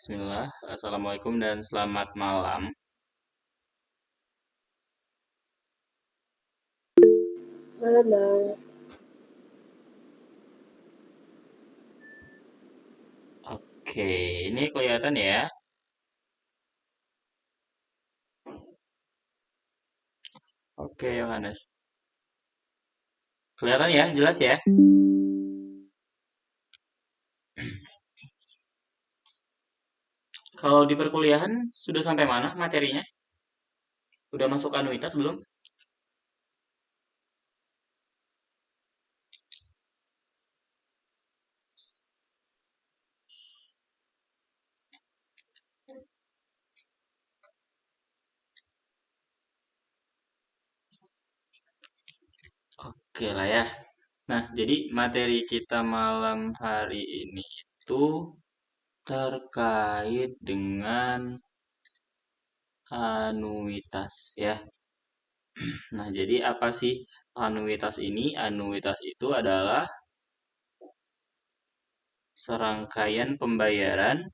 Bismillah, Assalamualaikum dan selamat malam. Halo, Oke, ini kelihatan ya. Oke, Yohanes. Kelihatan ya, jelas ya. Kalau di perkuliahan sudah sampai mana materinya? Udah masuk anuitas belum? Oke lah ya. Nah, jadi materi kita malam hari ini itu terkait dengan anuitas ya. Nah, jadi apa sih anuitas ini? Anuitas itu adalah serangkaian pembayaran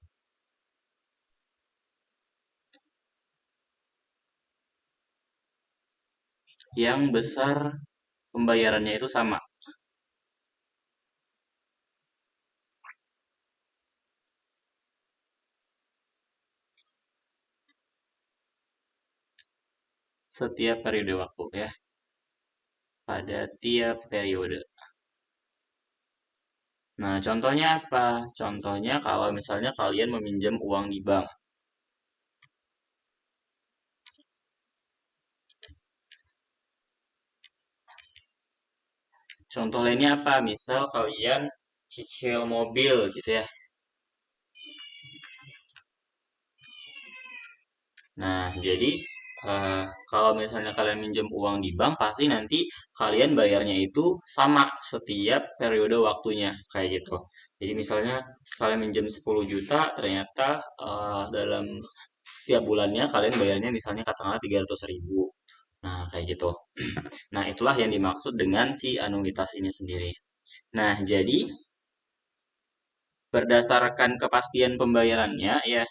yang besar pembayarannya itu sama. Setiap periode waktu ya, pada tiap periode. Nah, contohnya apa? Contohnya kalau misalnya kalian meminjam uang di bank. Contoh lainnya apa? Misal kalian cicil mobil gitu ya. Nah, jadi kalau misalnya kalian minjem uang di bank, pasti nanti kalian bayarnya itu sama setiap periode waktunya, kayak gitu. Jadi misalnya kalian minjem 10 juta, ternyata dalam tiap bulannya kalian bayarnya misalnya katakanlah 300.000. Nah, kayak gitu. Nah, itulah yang dimaksud dengan si anuitas ini sendiri. Nah, jadi berdasarkan kepastian pembayarannya ya,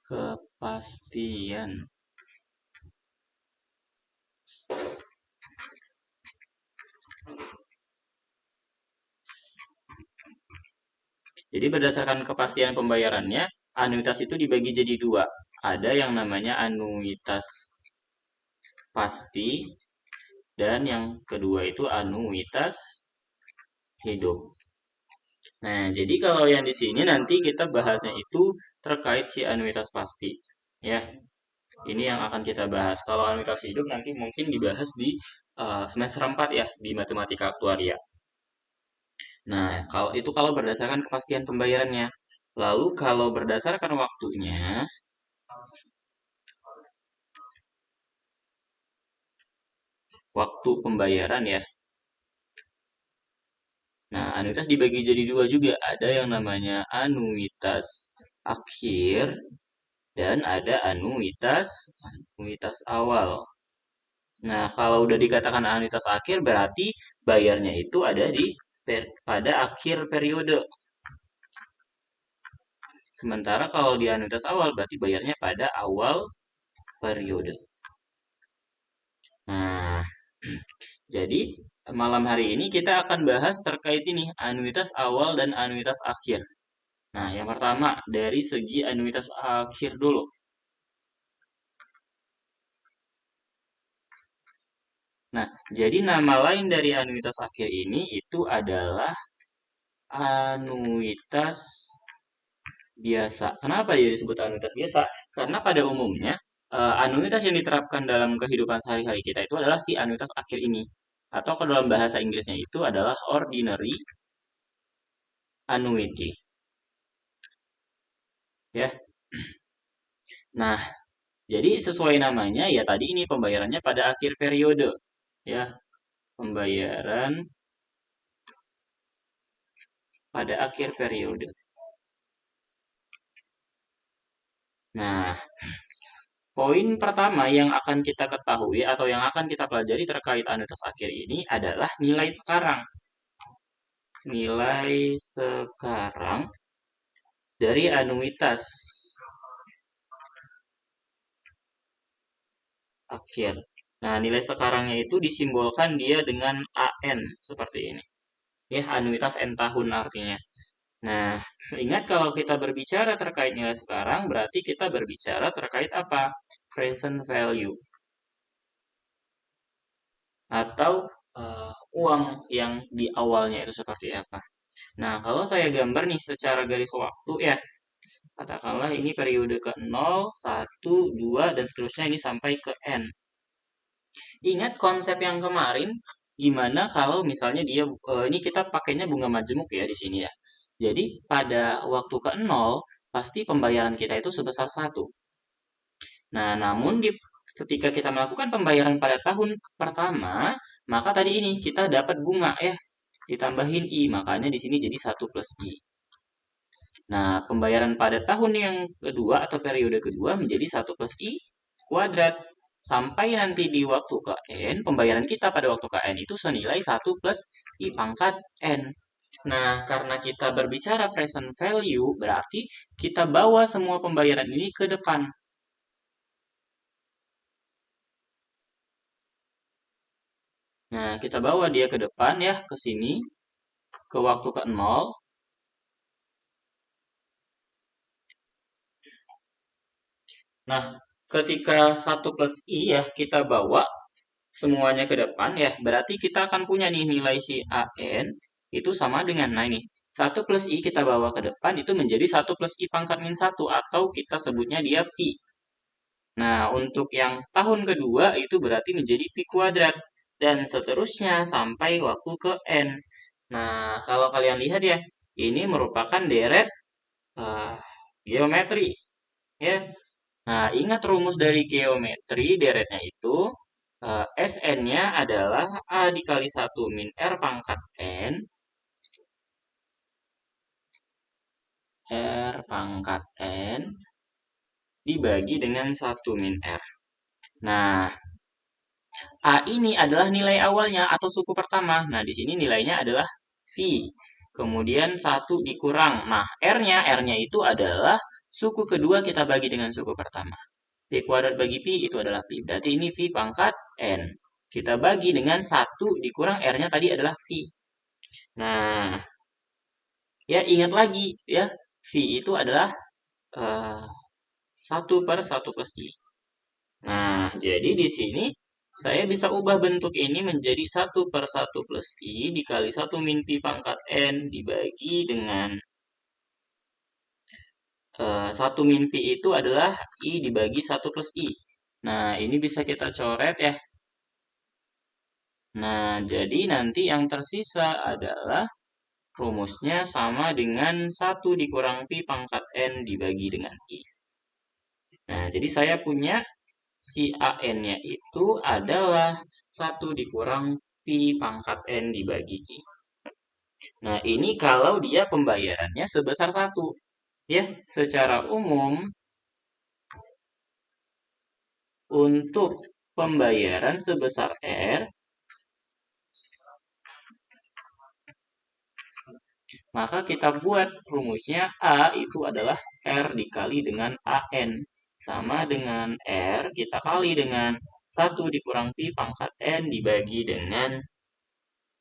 kepastian. Jadi berdasarkan kepastian pembayarannya, anuitas itu dibagi jadi dua. Ada yang namanya anuitas pasti dan yang kedua itu anuitas hidup. Nah, jadi kalau yang di sini nanti kita bahasnya itu terkait si anuitas pasti. Ya, ini yang akan kita bahas. Kalau anuitas hidup nanti mungkin dibahas di semester 4 ya, di matematika aktuaria. Nah, kalau itu kalau berdasarkan kepastian pembayarannya. Lalu kalau berdasarkan waktunya, waktu pembayaran ya. Nah, anuitas dibagi jadi dua juga. Ada yang namanya anuitas akhir dan ada anuitas anuitas awal. Nah, kalau udah dikatakan anuitas akhir berarti bayarnya itu ada di pada akhir periode. Sementara kalau di anuitas awal berarti bayarnya pada awal periode. Nah, jadi malam hari ini kita akan bahas terkait ini anuitas awal dan anuitas akhir. Nah, yang pertama dari segi anuitas akhir dulu. Nah, jadi nama lain dari anuitas akhir ini itu adalah anuitas biasa. Kenapa dia disebut anuitas biasa? Karena pada umumnya anuitas yang diterapkan dalam kehidupan sehari-hari kita itu adalah si anuitas akhir ini. Atau kalau dalam bahasa Inggrisnya itu adalah ordinary annuity. Ya. Nah, jadi sesuai namanya ya tadi ini pembayarannya pada akhir periode. Ya, pembayaran pada akhir periode. Nah, Poin pertama yang akan kita ketahui atau yang akan kita pelajari terkait anuitas akhir ini adalah nilai sekarang. Nilai sekarang dari anuitas akhir. Nah, nilai sekarangnya itu disimbolkan dia dengan AN seperti ini. Ya, anuitas N tahun artinya. Nah, ingat kalau kita berbicara terkait nilai sekarang, berarti kita berbicara terkait apa? Present value. Atau uang yang di awalnya itu seperti apa. Nah, kalau saya gambar nih secara garis waktu ya, katakanlah ini periode ke 0, 1, 2, dan seterusnya ini sampai ke N. Ingat konsep yang kemarin, gimana kalau misalnya dia, ini kita pakainya bunga majemuk ya di sini ya. Jadi pada waktu ke 0, pasti pembayaran kita itu sebesar 1. Nah, namun ketika kita melakukan pembayaran pada tahun pertama, maka tadi ini kita dapat bunga ya, ditambahin I, makanya di sini jadi 1 plus I. Nah, pembayaran pada tahun yang kedua atau periode kedua menjadi 1 plus I kuadrat. Sampai nanti di waktu ke N, pembayaran kita pada waktu ke N itu senilai 1 plus I pangkat N. Nah, karena kita berbicara present value, berarti kita bawa semua pembayaran ini ke depan. Nah, kita bawa dia ke depan ya, ke sini, ke waktu ke 0. Nah, ketika 1 plus I ya, kita bawa semuanya ke depan ya, berarti kita akan punya nih nilai si AN itu sama dengan, nah ini, 1 plus I kita bawa ke depan itu menjadi 1 plus I pangkat min 1 atau kita sebutnya dia V. Nah, untuk yang tahun kedua itu berarti menjadi Pi kuadrat. Dan seterusnya sampai waktu ke N. Nah, kalau kalian lihat ya, ini merupakan deret eh, geometri. Ya. Nah, ingat rumus dari geometri, deretnya itu Sn-nya adalah A dikali 1 min R pangkat N. R pangkat N dibagi dengan 1 min R. Nah, A ini adalah nilai awalnya atau suku pertama. Nah, di sini nilainya adalah V. Kemudian 1 dikurang. Nah, R-nya itu adalah suku kedua kita bagi dengan suku pertama. P kuadrat bagi Pi itu adalah Pi. Berarti ini V pangkat N. Kita bagi dengan 1 dikurang R-nya tadi adalah V. Nah, ya ingat lagi ya, V itu adalah 1 per 1 plus I. Nah, jadi di sini saya bisa ubah bentuk ini menjadi 1 per 1 plus I dikali 1 min Pi pangkat N dibagi dengan 1 min V itu adalah I dibagi 1 plus I. Nah, ini bisa kita coret ya. Nah, jadi nanti yang tersisa adalah rumusnya sama dengan 1 dikurang Pi pangkat N dibagi dengan I. Nah, jadi saya punya si AN-nya itu adalah 1 dikurang V pangkat N dibagi I. Nah, ini kalau dia pembayarannya sebesar 1. Ya, secara umum, untuk pembayaran sebesar R, maka kita buat rumusnya A itu adalah R dikali dengan AN. Sama dengan R kita kali dengan 1 dikurang Pi pangkat N dibagi dengan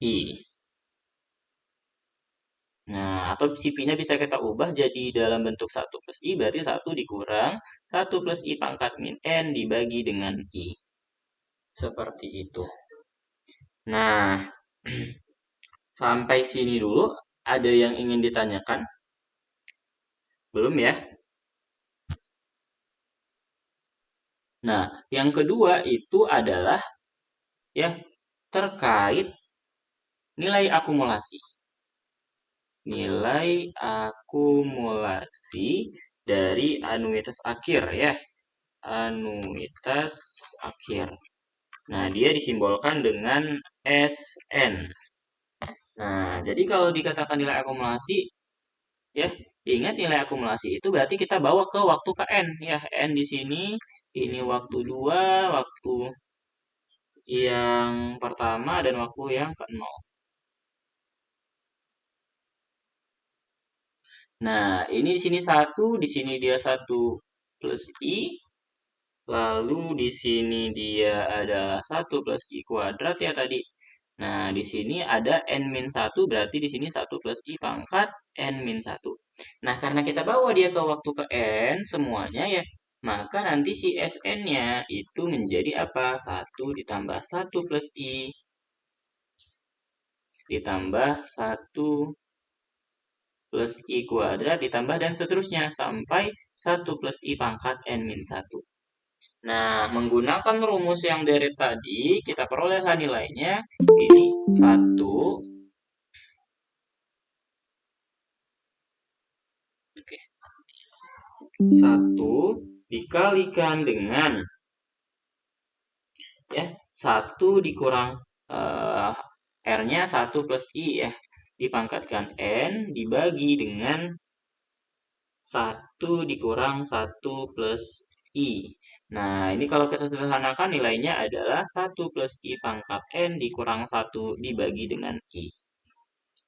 I. Nah, atau si Pi-nya bisa kita ubah jadi dalam bentuk 1 plus I, berarti 1 dikurang 1 plus I pangkat min N dibagi dengan I. Seperti itu. Nah, sampai sini dulu. Ada yang ingin ditanyakan? Belum ya? Nah, yang kedua itu adalah ya terkait nilai akumulasi. Nilai akumulasi dari anuitas akhir ya. Anuitas akhir. Nah, dia disimbolkan dengan SN. Nah, jadi kalau dikatakan nilai akumulasi, ya, Ingat nilai akumulasi itu berarti kita bawa ke waktu ke N ya. N di sini ini waktu 2, waktu yang pertama dan waktu yang ke-0. Nah, ini di sini 1, di sini dia 1 plus I, lalu di sini dia adalah 1 plus I kuadrat ya tadi. Nah, di sini ada N-1, berarti di sini 1 plus I pangkat N-1. Nah, karena kita bawa dia ke waktu ke N semuanya ya, maka nanti si Sn-nya itu menjadi apa? 1 ditambah 1 plus I ditambah 1 plus I kuadrat ditambah dan seterusnya sampai 1 plus I pangkat N-1. Nah, menggunakan rumus yang dari tadi, kita perolehlah nilainya. Ini 1, oke, 1 dikalikan dengan ya 1 dikurang R-nya 1 plus I ya, dipangkatkan N dibagi dengan 1 dikurang 1 plus I. Nah, ini kalau kita sederhanakan nilainya adalah 1 plus I pangkat N dikurang 1 dibagi dengan I.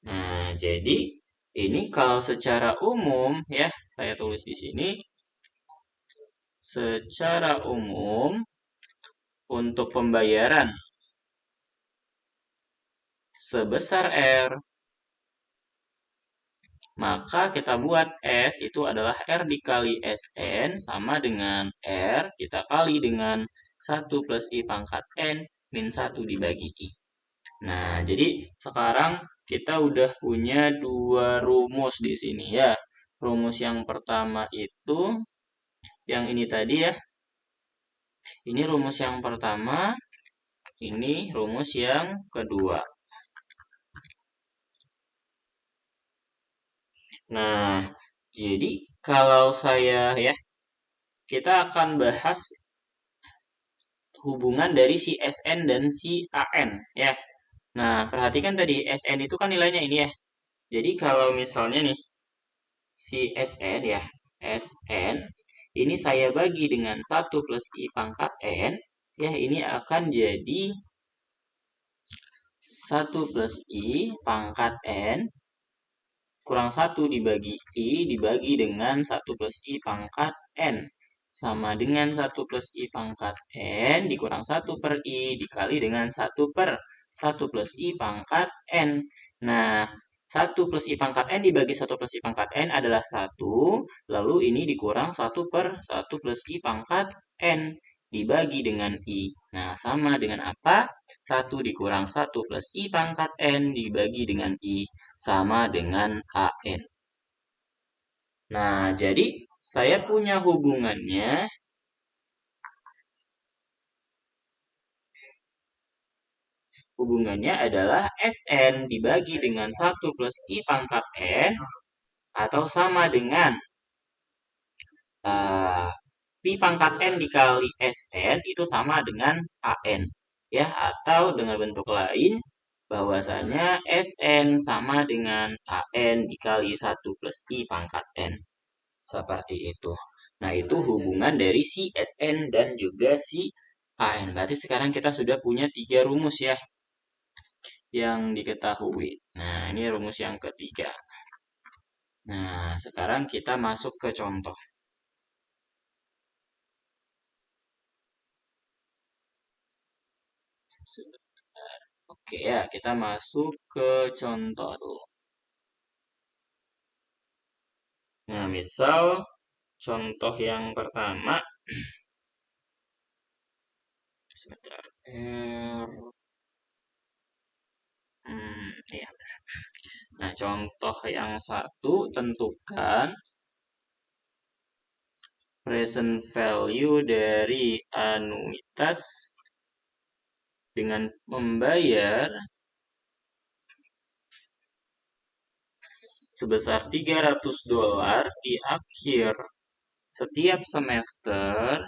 Nah, jadi ini kalau secara umum ya, saya tulis di sini. Secara umum untuk pembayaran sebesar R, maka kita buat S itu adalah R dikali Sn sama dengan R kita kali dengan 1 plus I pangkat N min 1 dibagi I. Nah, jadi sekarang kita udah punya dua rumus di sini ya. Rumus yang pertama itu yang ini tadi ya. Ini rumus yang pertama, ini rumus yang kedua. Nah, jadi kalau saya ya, kita akan bahas hubungan dari si Sn dan si An ya. Nah, perhatikan tadi Sn itu kan nilainya ini ya. Jadi kalau misalnya nih si Sn ya, Sn ini saya bagi dengan 1 plus I pangkat N ya, ini akan jadi 1 plus I pangkat N kurang 1 dibagi I dibagi dengan 1 plus I pangkat N. Sama dengan 1 plus I pangkat N dikurang 1 per I dikali dengan 1 per 1 plus I pangkat N. Nah, 1 plus I pangkat N dibagi 1 plus I pangkat N adalah 1. Lalu ini dikurang 1 per 1 plus I pangkat N dibagi dengan I. Nah, sama dengan apa? 1 dikurang 1 plus I pangkat N dibagi dengan I sama dengan AN. Nah, jadi saya punya hubungannya. Hubungannya adalah Sn dibagi dengan 1 plus I pangkat N atau sama dengan Pi pangkat N dikali Sn itu sama dengan An. Ya, atau dengan bentuk lain, bahwasanya Sn sama dengan An dikali 1 plus I pangkat N. Seperti itu. Nah, itu hubungan dari si Sn dan juga si An. Berarti sekarang kita sudah punya 3 rumus ya yang diketahui. Nah, ini rumus yang ketiga. Nah, sekarang kita masuk ke contoh. Oke ya, kita masuk ke contoh dulu. Nah, misal contoh yang pertama. Sebentar. Iya. Nah, contoh yang satu, tentukan present value dari anuitas dengan membayar sebesar $300 di akhir setiap semester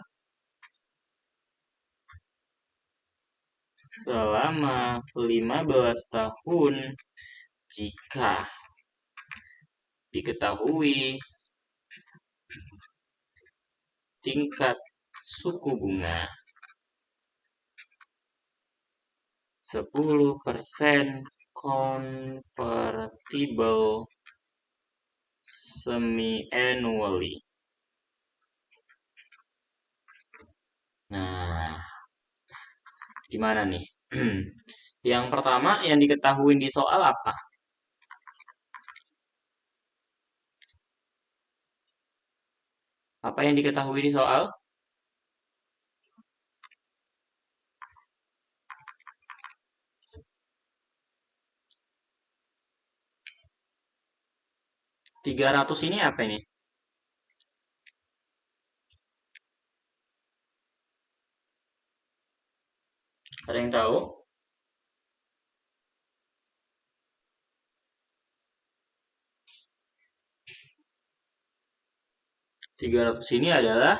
selama 15 tahun jika diketahui tingkat suku bunga 10% convertible semi-annually. Nah, gimana nih? Yang pertama yang diketahui di soal apa? Apa yang diketahui di soal? Rp300 ini apa ini? Ada yang tahu? 300 ini adalah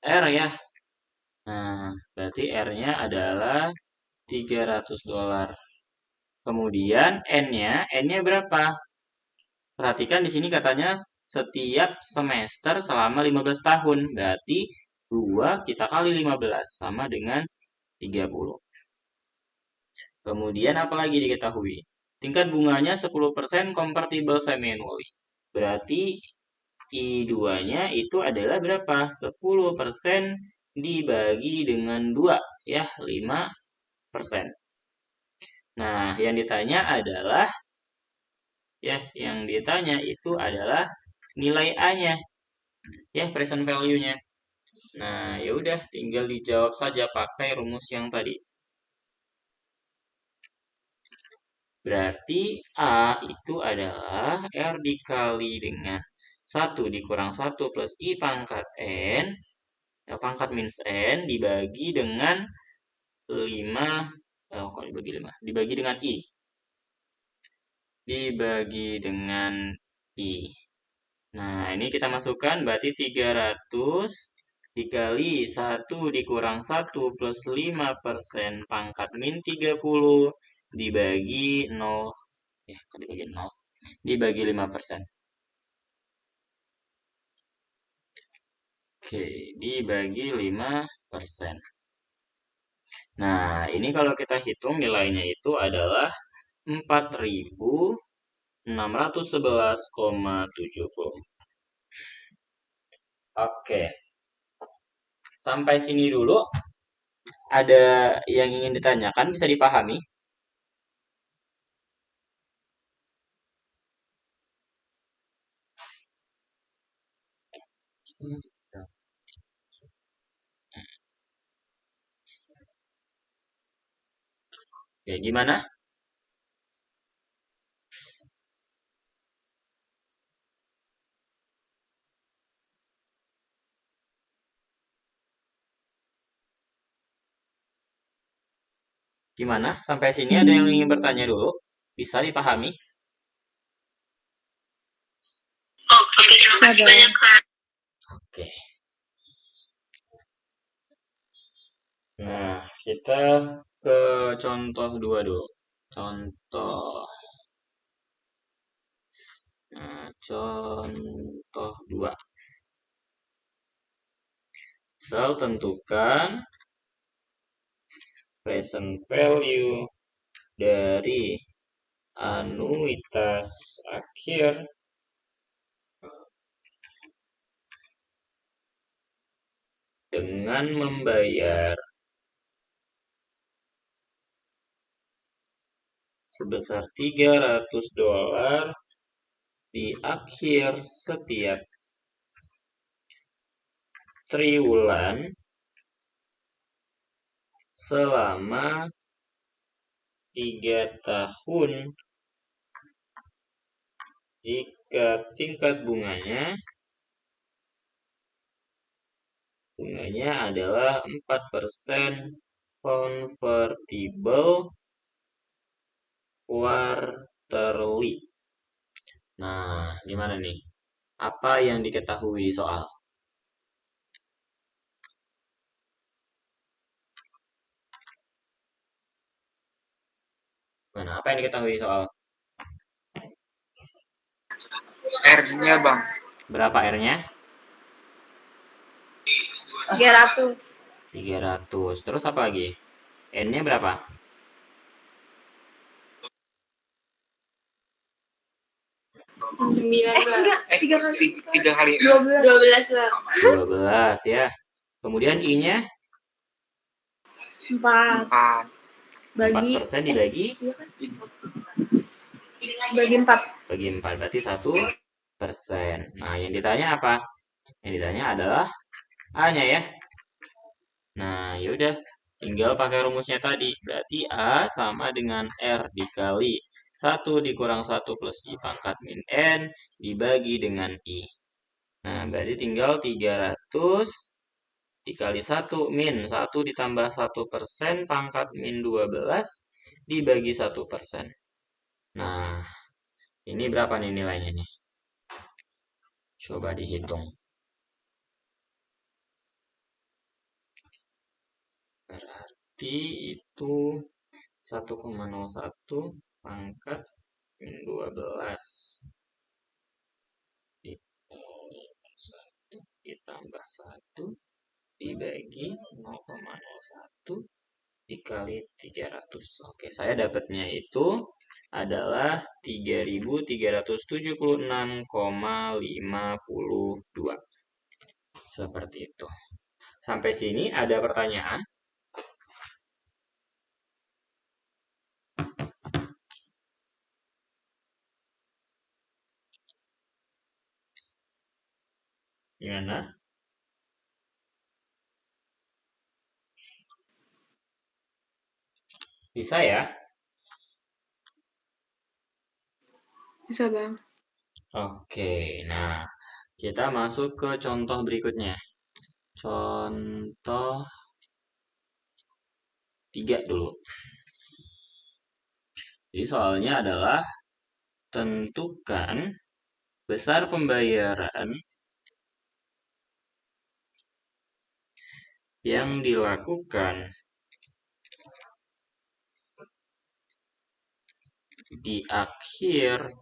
R ya. Nah, berarti R-nya adalah $300. Kemudian N-nya berapa? Perhatikan di sini katanya setiap semester selama 15 tahun. Berarti 2 kita kali 15 sama dengan 30. Kemudian apa lagi diketahui? Tingkat bunganya 10% convertible semi-annually. Berarti I2-nya itu adalah berapa? 10% dibagi dengan 2, ya, 5%. Nah, yang ditanya itu adalah nilai A-nya, ya, present value-nya. Nah, ya udah, tinggal dijawab saja pakai rumus yang tadi. Berarti A itu adalah R dikali dengan 1 dikurang 1 plus I pangkat N, ya, pangkat minus N dibagi dengan 5, kok dibagi 5? Dibagi dengan I. Dibagi dengan I. Nah, ini kita masukkan berarti 300 dikali 1 dikurang 1 plus 5% pangkat min 30 dibagi 0. Ya, dibagi 0. Dibagi 5%. Oke, dibagi 5%. Nah, ini kalau kita hitung nilainya itu adalah 4.611,70. Oke, sampai sini dulu. Ada yang ingin ditanyakan, bisa dipahami? Oke, gimana? Gimana? Sampai sini ada yang ingin bertanya dulu? Bisa dipahami? Oke, terima kasih banyak, Kak. Oke. Nah, kita ke contoh 2 dulu. Contoh. Nah, contoh 2. Sel tentukan present value dari anuitas akhir dengan membayar sebesar $300 di akhir setiap triwulan selama 3 tahun jika tingkat bunganya adalah 4% convertible quarterly. Nah, gimana nih? Apa yang diketahui di soal? Mana? Apa yang diketahui di soal? R-nya, Bang. Berapa R-nya? 300. 300. Terus apa lagi? N-nya berapa? 9. Enggak, 3 kali. 3 kali 12 Bang. 12 ya. Kemudian I-nya 4. 4. 4% dibagi Bagi 4. bagi 4 berarti 1%. Nah, yang ditanya apa? Yang ditanya adalah A-nya ya. Nah, yaudah, tinggal pakai rumusnya tadi. Berarti A sama dengan R dikali 1 dikurang 1 plus I pangkat min N dibagi dengan I. Nah, berarti tinggal 300 dikali 1 min 1 ditambah 1% pangkat min 12 dibagi 1%. Nah, ini berapa nih nilainya nih? Coba dihitung. Berarti itu 1,01 pangkat min 12 ditambah 1 dibagi 0,01 dikali 300. Oke, saya dapatnya itu adalah 3.376,52. Seperti itu. Sampai sini ada pertanyaan? Gimana? Bisa ya? Bisa, Bang. Oke, nah kita masuk ke contoh berikutnya. Contoh 3 dulu. Jadi soalnya adalah tentukan besar pembayaran yang dilakukan di akhir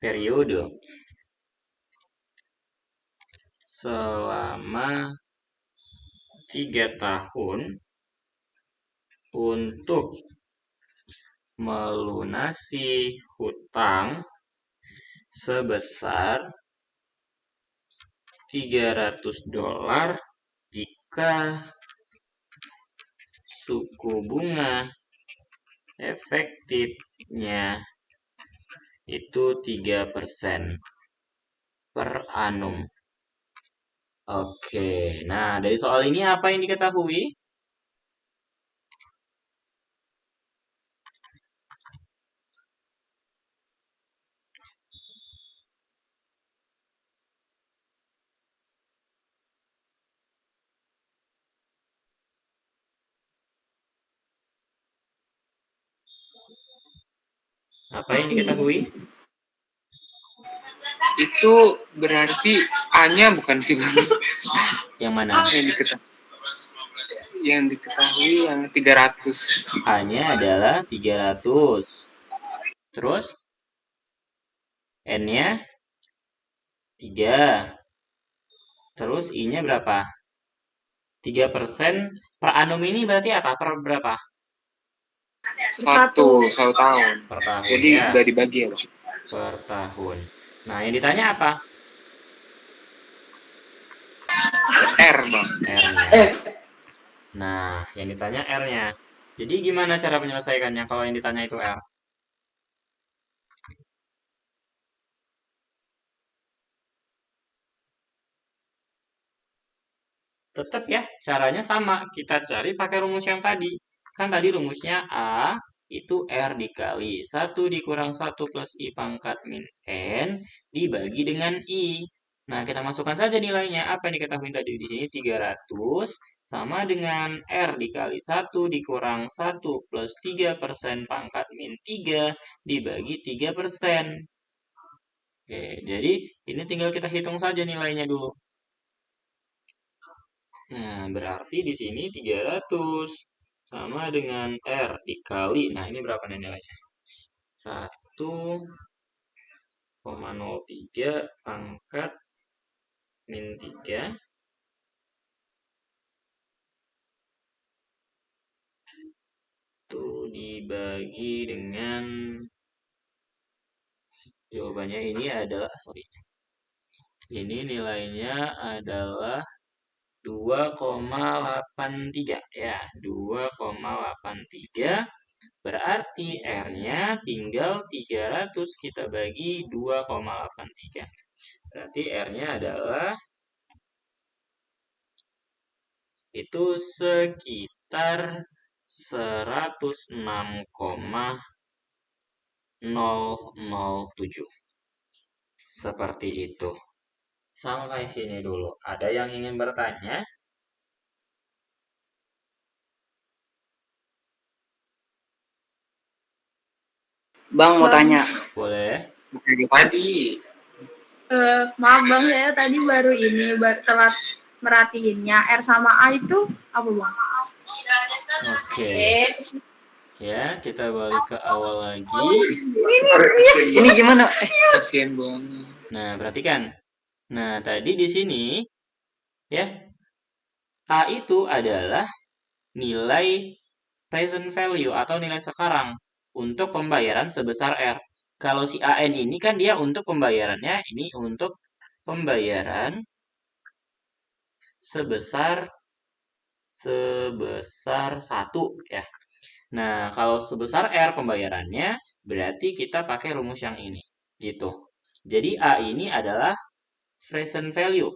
periode selama 3 tahun untuk melunasi hutang sebesar $300 jika suku bunga efektifnya itu 3% per annum. Oke, nah dari soal ini apa yang diketahui? Apa yang diketahui? Itu berarti A-nya bukan sih, Bang? Yang mana? Yang diketahui yang 300. A-nya adalah 300. Terus N-nya 3. Terus I-nya berapa? 3% per annum ini berarti apa? Per berapa? Satu tahun. Per tahun. Jadi ya. nggak dibagi ya, Bang? Per tahun. Nah, yang ditanya apa? R, Bang. R-nya. Nah, yang ditanya R-nya. Jadi gimana cara menyelesaikannya kalau yang ditanya itu R? Tetap ya, caranya sama. Kita cari pakai rumus yang tadi. Kan tadi rumusnya A itu R dikali 1 dikurang 1 plus I pangkat min N dibagi dengan I. Nah, kita masukkan saja nilainya. Apa yang diketahui tadi di sini? 300 sama dengan R dikali 1 dikurang 1 plus 3% pangkat min 3 dibagi 3%. Oke, jadi ini tinggal kita hitung saja nilainya dulu. Nah, berarti di sini 300 sama dengan R dikali. Nah, ini berapa nih nilainya? 1 0,03 pangkat min 3 itu dibagi dengan jawabannya ini adalah ini nilainya adalah 2,83 ya, 2,83 berarti R-nya tinggal 300 kita bagi 2,83. Berarti R-nya adalah itu sekitar 106,007. Seperti itu. Sampai sini dulu. Ada yang ingin bertanya? Bang mau tanya. Boleh. Bukan tadi. Maaf Bang, saya tadi baru telat merhatiinnya. R sama A itu apa Bang? Oke. Ya, kita balik ke awal lagi. Ini gimana? Kasian banget. Nah, perhatikan. Nah, tadi di sini ya, A itu adalah nilai present value atau nilai sekarang untuk pembayaran sebesar R. Kalau si AN ini kan dia untuk pembayarannya, ini untuk pembayaran sebesar 1 ya. Nah, kalau sebesar R pembayarannya, berarti kita pakai rumus yang ini. Gitu. Jadi A ini adalah present value.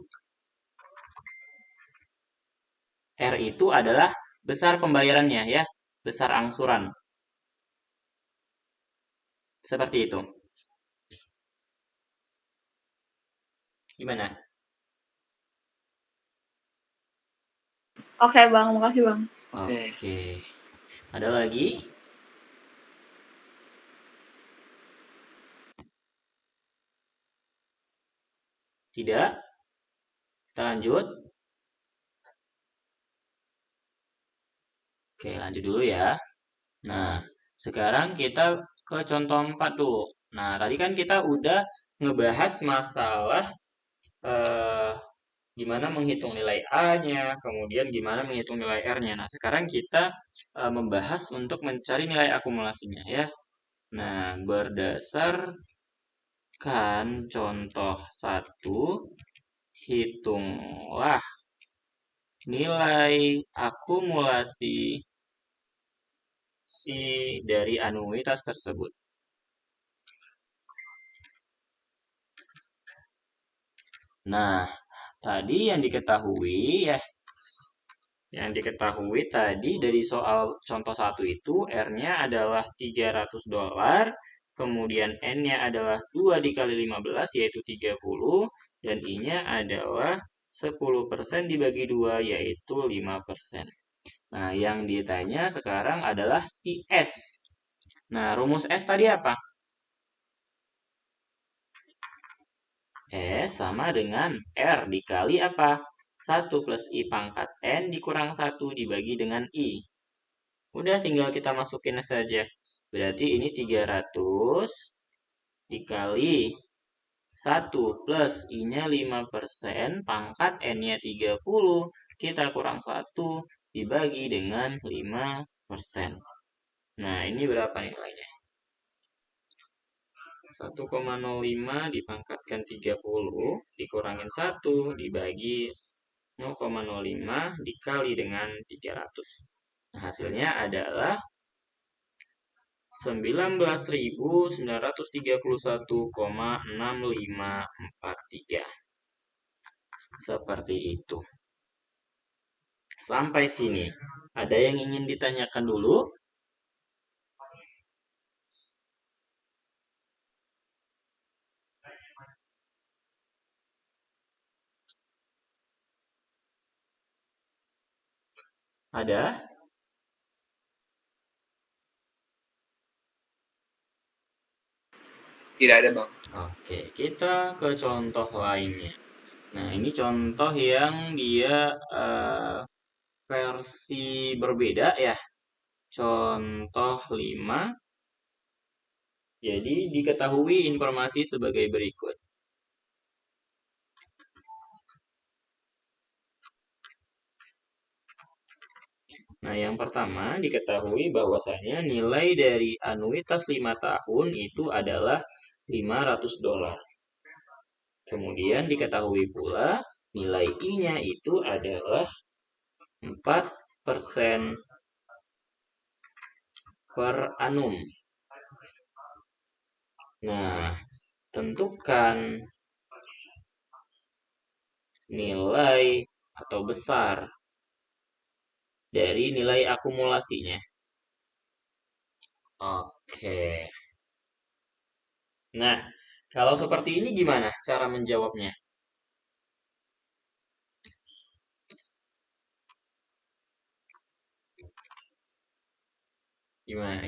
R itu adalah besar pembayarannya ya, besar angsuran. Seperti itu. Gimana? Oke Bang, makasih Bang. Oke. Ada lagi? Tidak? Kita lanjut. Oke, lanjut dulu ya. Nah, sekarang kita ke contoh 4 dulu. Nah, tadi kan kita udah ngebahas masalah gimana menghitung nilai A-nya, kemudian gimana menghitung nilai R-nya. Nah, sekarang kita membahas untuk mencari nilai akumulasinya ya. Nah, berdasarkan contoh 1, hitunglah nilai akumulasi dari anuitas tersebut. Nah, tadi yang diketahui ya, tadi dari soal contoh 1 itu R-nya adalah $300, kemudian N-nya adalah 2 dikali 15 yaitu 30, dan I-nya adalah 10% dibagi 2 yaitu 5%. Nah, yang ditanya sekarang adalah si S. Nah, rumus S tadi apa? S sama dengan R dikali apa? 1 plus I pangkat N dikurang 1 dibagi dengan I. Udah tinggal kita masukin saja. Berarti ini 300 dikali 1 plus I-nya 5%, pangkat N-nya 30, kita kurang 1 dibagi dengan 5%. Nah, ini berapa nilainya? 1,05 dipangkatkan 30 dikurangin 1 dibagi 0,05 dikali dengan 300. Nah, hasilnya adalah 19.931,6543. Seperti itu. Sampai sini. Ada yang ingin ditanyakan dulu? Ada? Tidak ada Bang. Oke, kita ke contoh lainnya. Nah, ini contoh yang dia versi berbeda ya. Contoh 5. Jadi diketahui informasi sebagai berikut. Nah, yang pertama diketahui bahwasanya nilai dari anuitas 5 tahun itu adalah $500. Kemudian diketahui pula nilai I-nya itu adalah 4% per annum. Nah, tentukan nilai atau besar dari nilai akumulasinya. Oke. Nah, kalau seperti ini gimana cara menjawabnya? Gimana?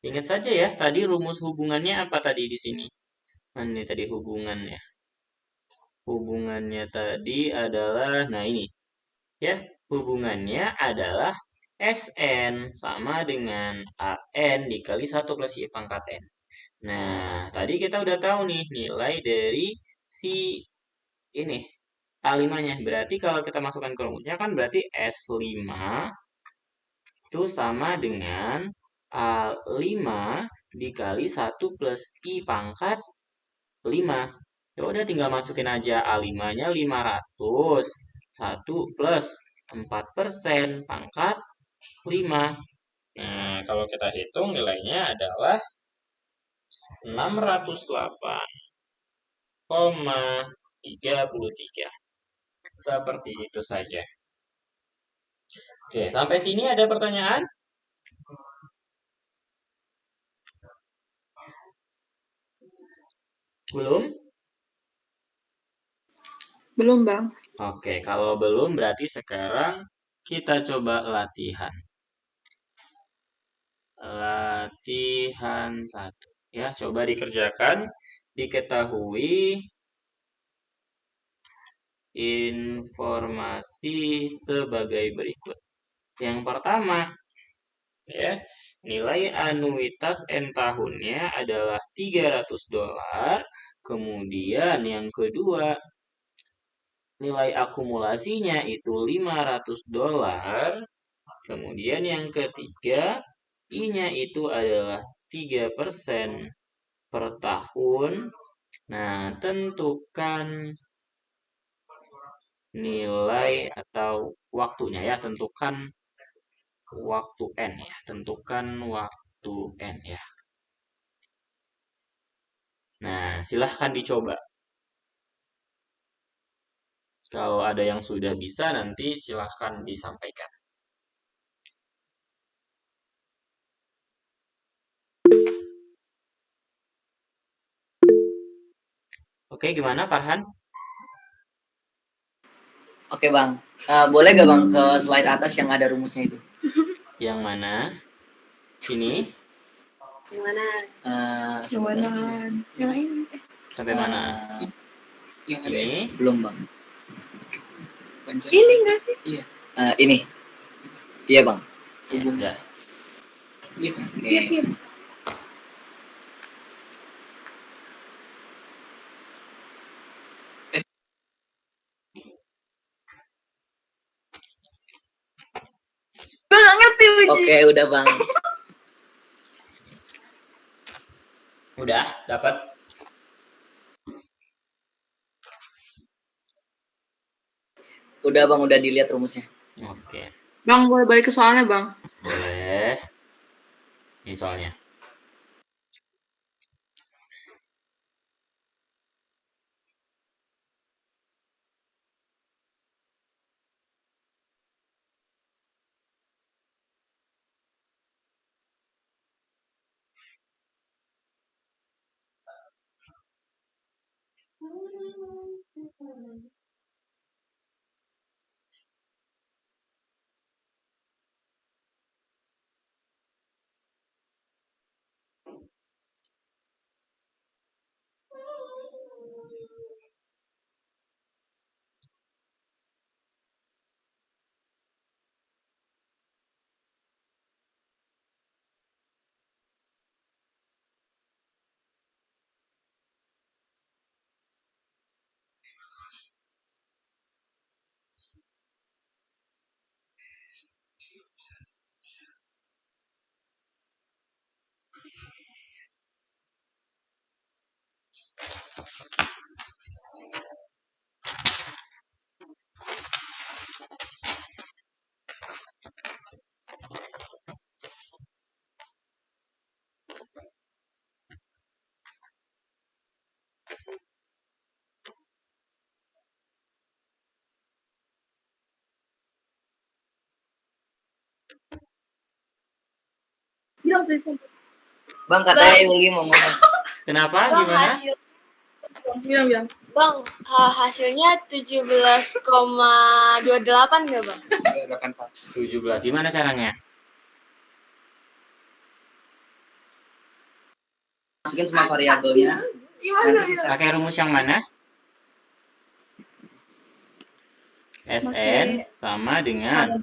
Ingat saja ya, tadi rumus hubungannya apa tadi di sini? Ini tadi hubungannya. Hubungannya tadi adalah, nah ini. Ya, hubungannya adalah SN sama dengan AN dikali 1 plus Y pangkat N. Nah, tadi kita udah tahu nih nilai dari si ini A5-nya. Berarti kalau kita masukkan ke rumusnya kan berarti S5 itu sama dengan A5 dikali 1 plus I pangkat 5. Ya udah tinggal masukin aja A5-nya 500. 1 plus 4% pangkat 5. Nah, kalau kita hitung nilainya adalah 608,33. Seperti itu saja. Oke, sampai sini ada pertanyaan? Belum? Belum, Bang. Oke, kalau belum berarti sekarang kita coba latihan. Latihan 1. Ya, coba dikerjakan. Diketahui informasi sebagai berikut. Yang pertama, ya, nilai anuitas N tahunnya adalah $300. Kemudian yang kedua, nilai akumulasinya itu $500. Kemudian yang ketiga, I-nya itu adalah 3% per tahun. Nah, tentukan nilai atau waktunya ya, tentukan waktu N ya, tentukan waktu N ya. Nah, silahkan dicoba. Kalau ada yang sudah bisa nanti silahkan disampaikan. Oke, gimana Farhan? Oke Bang, boleh gak Bang ke slide atas yang ada rumusnya itu? Yang mana? Sini? Yang mana? Sebentar. Yang ini. Sampai mana? Yang ada Ini? Belum Bang. Ini enggak sih? Iya. Ini. Iya Bang. Ya, udah. Iya kan? Oke. Iya. Gue nggak ngerti. Oke, udah Bang. Udah, dapat? Udah Bang, udah dilihat rumusnya. Oke, Bang, boleh balik ke soalnya, Bang? boleh. Ini soalnya. Bilang present. Bang, katanya Yuli mau ngomong. Kenapa? Bang, Gimana? Bilang. Bang, hasilnya 17,28 nggak bang? 84. 17. Gimana caranya? Masukin semua variabelnya. Gimana? Pakai rumus yang mana? SN sama dengan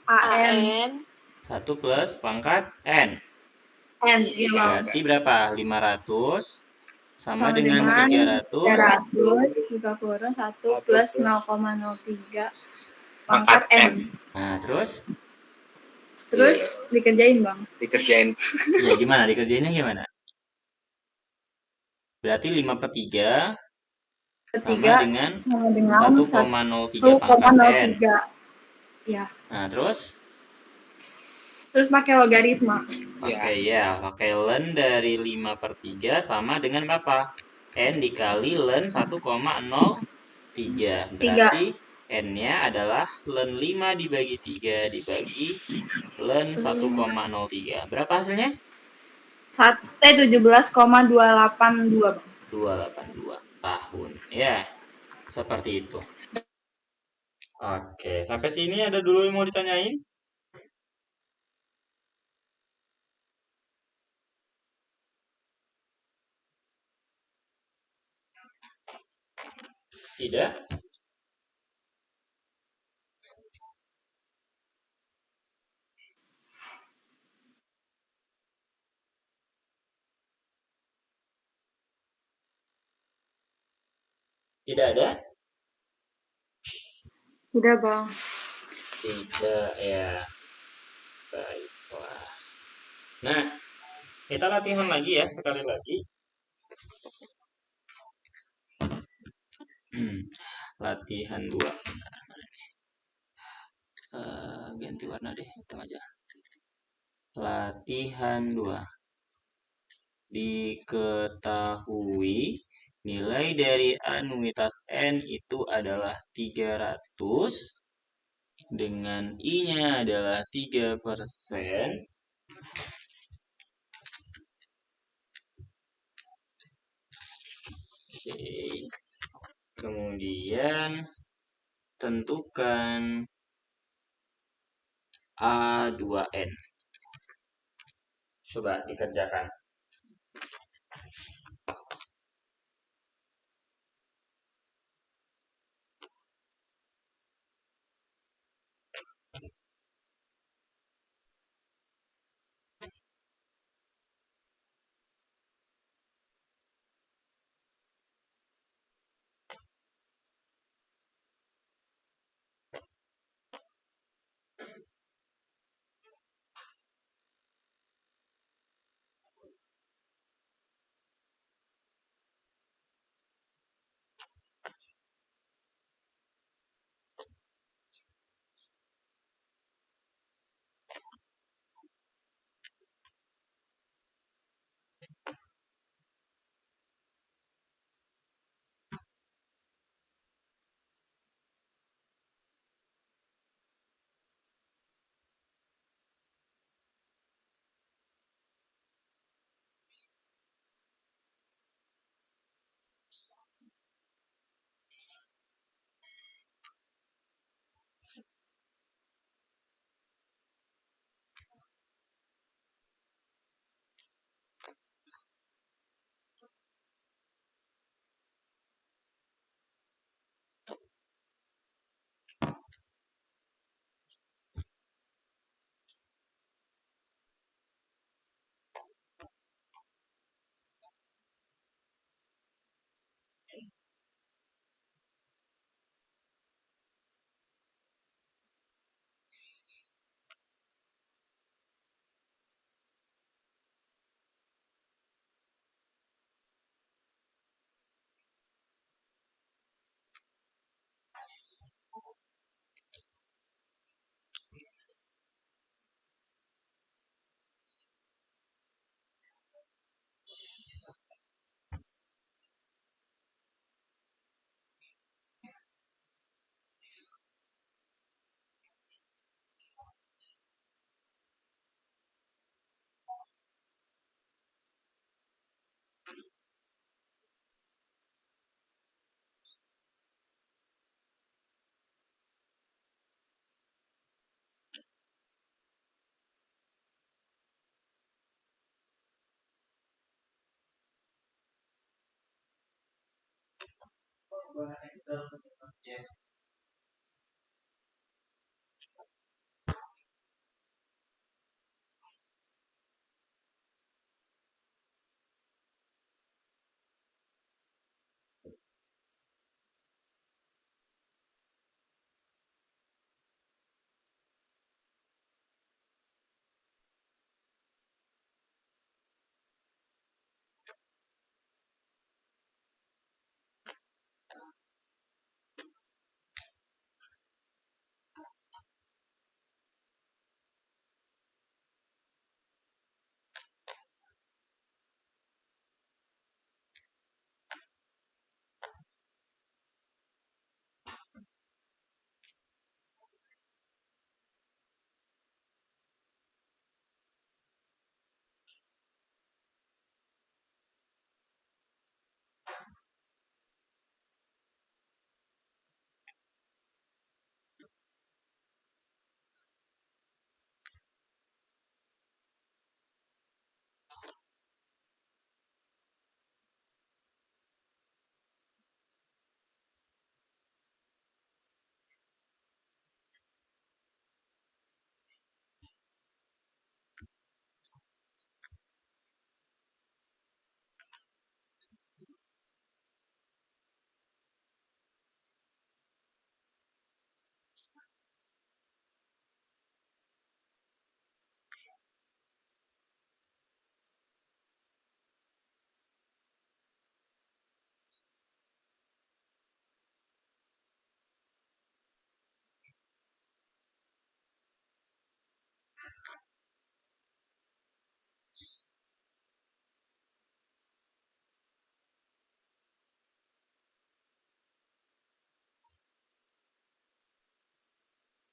AN 1 plus pangkat N. N. Iya bang. Berarti berapa? 500 sama dengan 300. 300 juga kurang 1 plus 0,03 pangkat N. Nah, terus? Terus dikerjain bang. Dikerjain. Ya gimana? Dikerjainnya gimana? Berarti 5/3 Ketiga sama dengan 1,03 pangkat N. 1,03. Ya. Nah, terus? Terus pakai logaritma. Oke, ya. Pakai ln dari 5/3 sama dengan berapa? N dikali ln 1,03. Berarti N-nya adalah ln 5 dibagi 3 dibagi ln 1,03. Berapa hasilnya? 17,282 bang. 282 tahun. Ya, seperti itu. Oke, sampai sini ada dulu yang mau ditanyain? Tidak? Tidak ada? Udah bang. Tidak, ya. Baiklah. Nah, kita latihan lagi ya, sekali lagi. Latihan 2. Ganti warna deh, hitam aja. Latihan 2. Diketahui nilai dari anuitas N itu adalah 300 dengan I-nya adalah 3%. Oke. Kemudian tentukan A2N. Coba dikerjakan.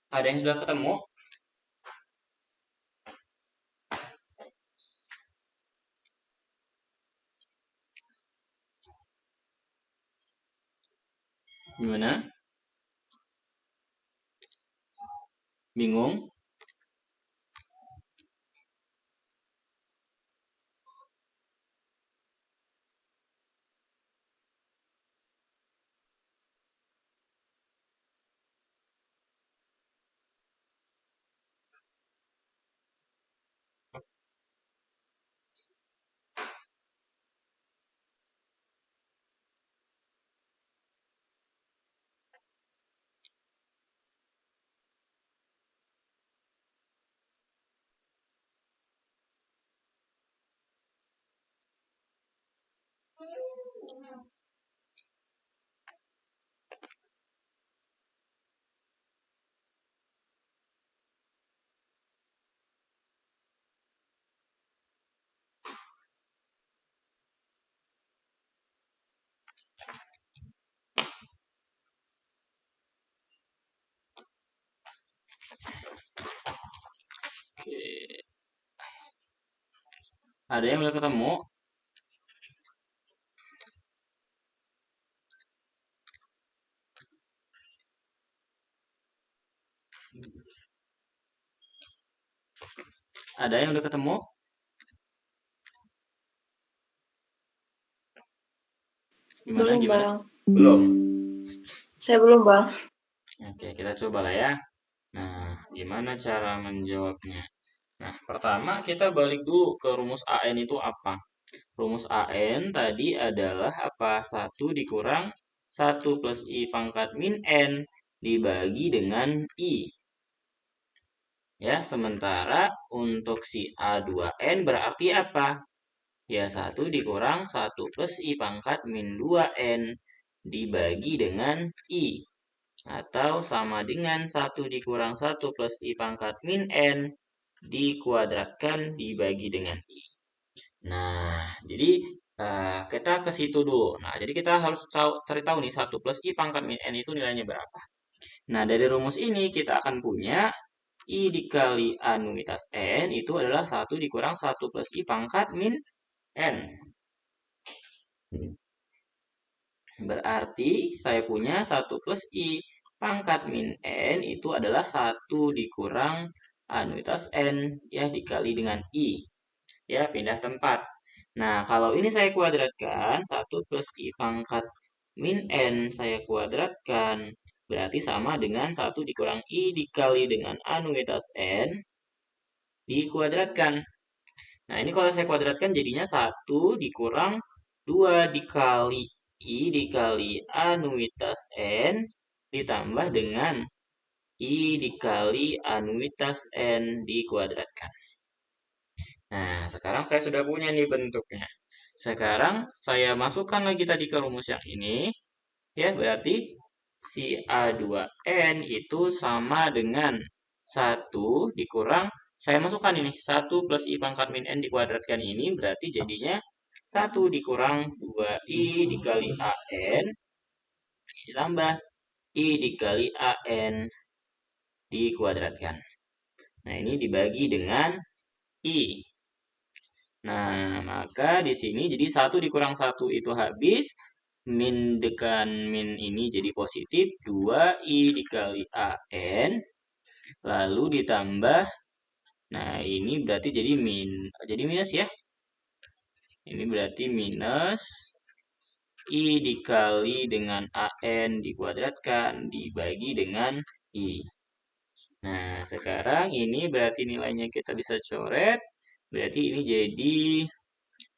Ada yang sudah ketemu? Gimana? Bingung? Oke. Ada yang udah ketemu? Ada yang udah ketemu? Gimana? Belum, Gimana? Bang. Belum. Saya belum, Bang. Oke, kita coba lah ya. Nah, gimana cara menjawabnya? Nah, pertama kita balik dulu ke rumus AN itu apa? Rumus AN tadi adalah apa? 1 dikurang 1 plus I pangkat min N dibagi dengan I. Ya, sementara untuk si A2N berarti apa? Ya, 1 dikurang 1 plus I pangkat min 2N dibagi dengan I. Atau sama dengan 1 dikurang 1 plus I pangkat min N dikuadratkan dibagi dengan I. Nah, jadi kita ke situ dulu. Nah, jadi kita harus cari tahu nih 1 plus I pangkat min N itu nilainya berapa. Nah, dari rumus ini kita akan punya I dikali anuitas N itu adalah 1 dikurang 1 plus I pangkat min N. Berarti saya punya 1 plus I pangkat min N itu adalah 1 dikurang anuitas N ya dikali dengan I. Ya, pindah tempat. Nah, kalau ini saya kuadratkan 1 plus I pangkat min N saya kuadratkan, berarti sama dengan 1 dikurang I dikali dengan anuitas N dikuadratkan. Nah, ini kalau saya kuadratkan jadinya 1 dikurang 2 dikali I dikali anuitas N ditambah dengan I dikali anuitas N dikuadratkan. Nah, sekarang saya sudah punya nih bentuknya. Sekarang saya masukkan lagi tadi ke rumus yang ini. Ya, berarti si A2N itu sama dengan 1 dikurang, saya masukkan ini, 1 plus I pangkat min N dikuadratkan ini, berarti jadinya 1 dikurang 2I dikali AN, ditambah I dikali AN dikuadratkan. Nah, ini dibagi dengan I. Nah, maka di sini jadi 1 dikurang 1 itu habis, min dengan min ini jadi positif, 2I dikali AN, lalu ditambah, nah ini berarti jadi minus ya. Ini berarti minus I dikali dengan AN dikuadratkan, dibagi dengan I. Nah, sekarang ini berarti nilainya kita bisa coret, berarti ini jadi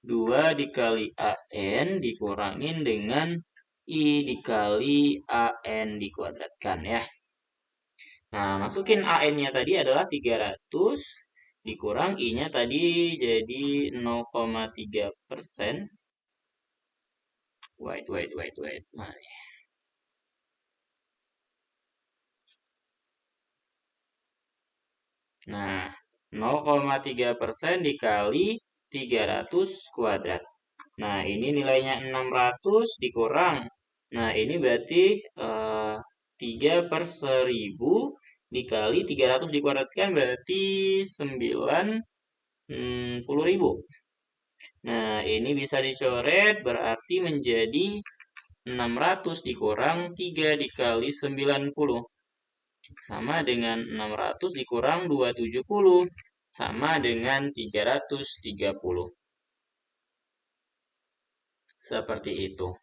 2 dikali AN dikurangin dengan I dikali AN dikuadratkan ya. Nah, masukin AN-nya tadi adalah 300, dikurang I-nya tadi jadi 0,3%. Wait. Nah, 0,3% dikali 300 kuadrat. Nah, ini nilainya 600 dikurang. Nah, ini berarti 3/1000 dikali 300 dikuadratkan berarti 90.000. Nah, ini bisa dicoret berarti menjadi 600 dikurang 3 dikali 90. Sama dengan 600 dikurang 270. Sama dengan 330. Seperti itu.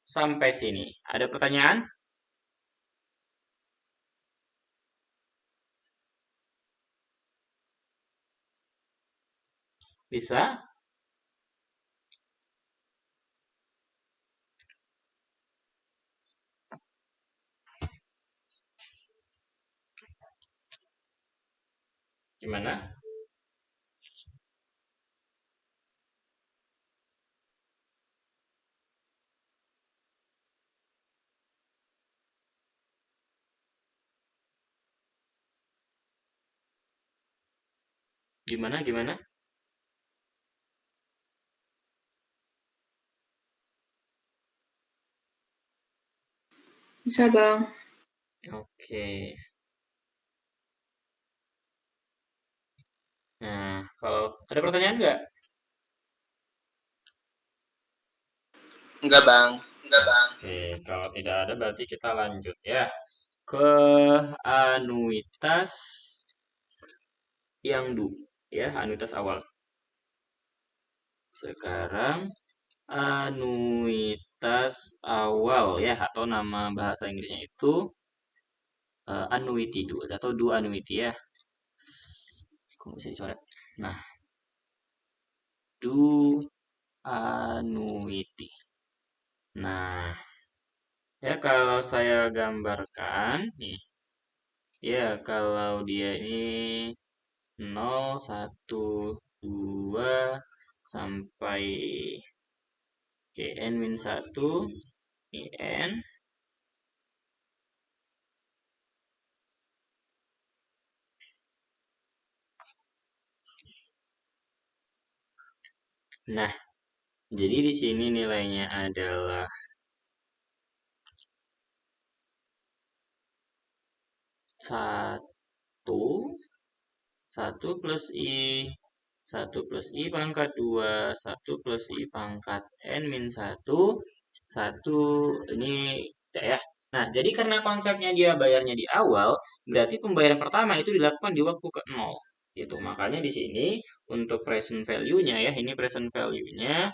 Sampai sini. Ada pertanyaan? Bisa? Gimana? Gimana? Bisa, Bang. Oke. Nah, kalau ada pertanyaan nggak? Enggak, Bang. Oke, kalau tidak ada berarti kita lanjut ya ke anuitas yang ya, anuitas awal. Sekarang anuitas awal ya, atau nama bahasa Inggrisnya itu annuity atau do annuity ya. Kok bisa dicoret? Nah, do annuity. Nah, ya kalau saya gambarkan nih, ya kalau dia ini 0, 1, 2 sampai N-1 IN. Nah, jadi di sini nilainya adalah 1 plus I, 1 plus I pangkat 2, 1 plus I pangkat N-1, 1, ini ya. Nah, jadi karena konsepnya dia bayarnya di awal, berarti pembayaran pertama itu dilakukan di waktu ke-0. Gitu. Makanya di sini untuk present value-nya ya, ini present value-nya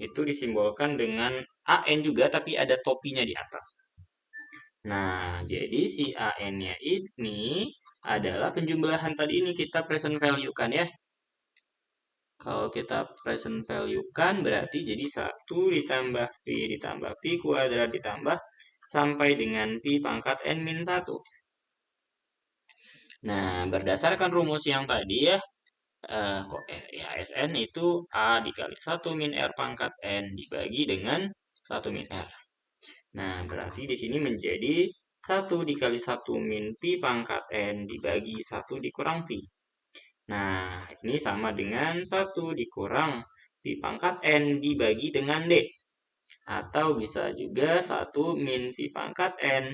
itu disimbolkan dengan AN juga, tapi ada topinya di atas. Nah, jadi si AN-nya ini adalah penjumlahan tadi ini kita present value kan ya. Kalau kita present value kan berarti jadi 1 ditambah V ditambah P kuadrat ditambah sampai dengan P pangkat N min 1. Nah, berdasarkan rumus yang tadi ya, SN itu A dikali 1 min R pangkat N dibagi dengan 1 min R. Nah, berarti di sini menjadi 1 dikali 1 min P pangkat N dibagi 1 dikurang P. Nah, ini sama dengan 1 dikurang P pangkat N dibagi dengan D. Atau bisa juga 1 min V pangkat N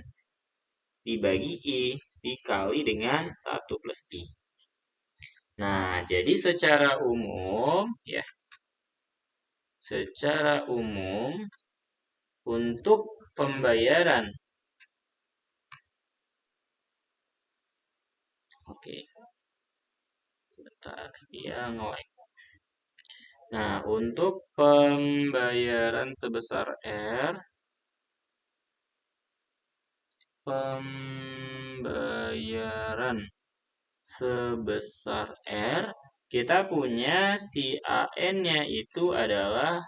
dibagi I dikali dengan 1 plus I. Nah, jadi secara umum ya, secara umum untuk pembayaran, oke, sebentar dia nge-lag. Nah, untuk pembayaran sebesar R, kita punya si AN-nya itu adalah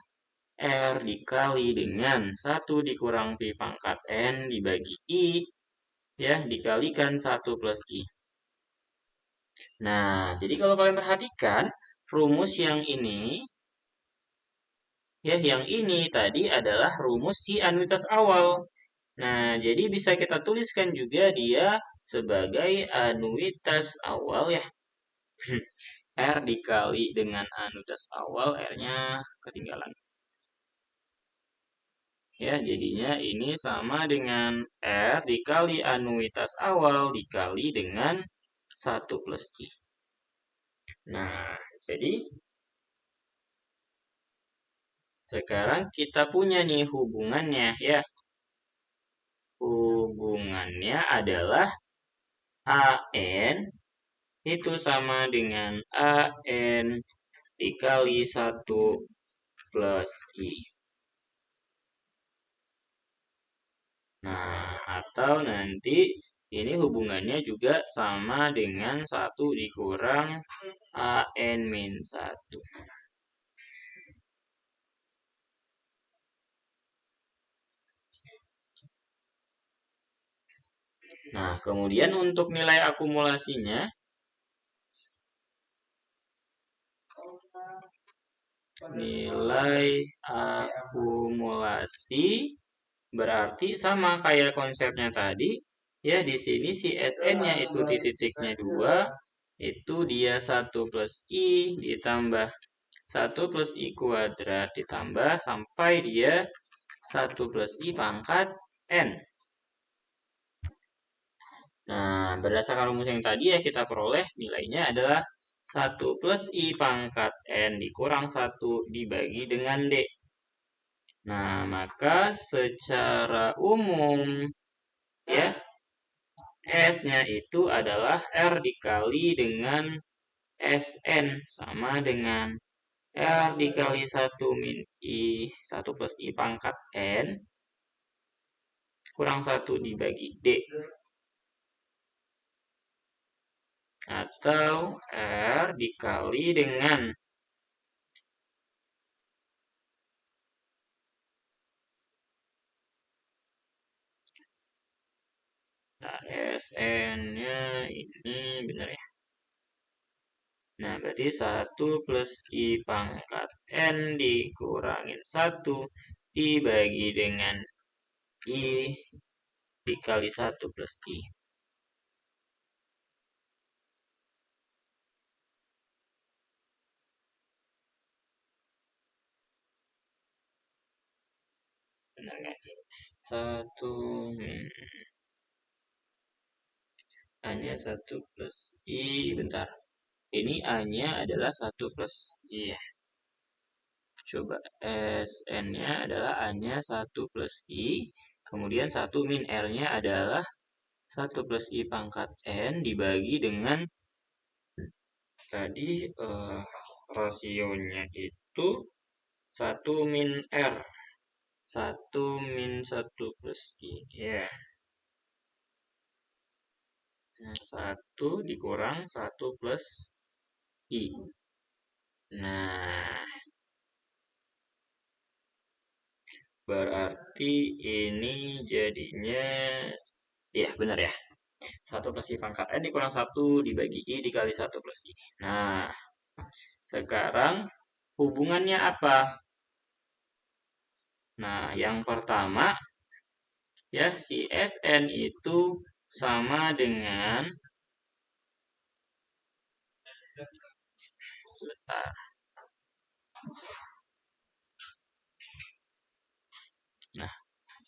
R dikali dengan 1 dikurang P pangkat N dibagi I, ya, dikalikan 1 plus I. Nah, jadi kalau kalian perhatikan, rumus yang ini, ya, yang ini tadi adalah rumus si anuitas awal. Nah, jadi bisa kita tuliskan juga dia sebagai anuitas awal ya. R dikali dengan anuitas awal, R-nya ketinggalan. Ya, jadinya ini sama dengan R dikali anuitas awal dikali dengan 1 plus I. Nah, jadi sekarang kita punya nih hubungannya ya. Hubungannya adalah AN itu sama dengan AN dikali 1 plus I. Nah, atau nanti ini hubungannya juga sama dengan 1 dikurang AN min 1. Nah, kemudian untuk nilai akumulasinya, nilai akumulasi berarti sama kayak konsepnya tadi. Ya, di sini si SN-nya itu titiknya 2, itu dia 1 plus I ditambah 1 plus I kuadrat ditambah sampai dia 1 plus I pangkat N. Nah, berdasarkan rumus yang tadi ya kita peroleh nilainya adalah 1 plus I pangkat N dikurang 1 dibagi dengan D. Nah, maka secara umum ya S-nya itu adalah R dikali dengan SN sama dengan R dikali 1 min I 1 plus I pangkat N kurang 1 dibagi D. Atau R dikali dengan SN-nya ini benar ya. Nah, berarti 1 plus I pangkat N dikurangin 1 dibagi dengan I dikali 1 plus I. Benar kan? 1 A-nya 1 plus I, bentar. Ini A-nya adalah 1 plus I ya. Coba SN-nya adalah A-nya 1 plus I, kemudian 1 min R-nya adalah 1 plus I pangkat N dibagi dengan tadi rasionya itu 1 min R. 1 min 1 plus I. Ya. Nah, 1 dikurang 1 plus I. Nah, berarti ini jadinya, ya benar ya. 1 plus I pangkat N dikurang 1 dibagi I dikali 1 plus I. Nah, sekarang hubungannya apa? Nah, yang pertama, ya si Sn itu sama dengan, sebentar. Nah,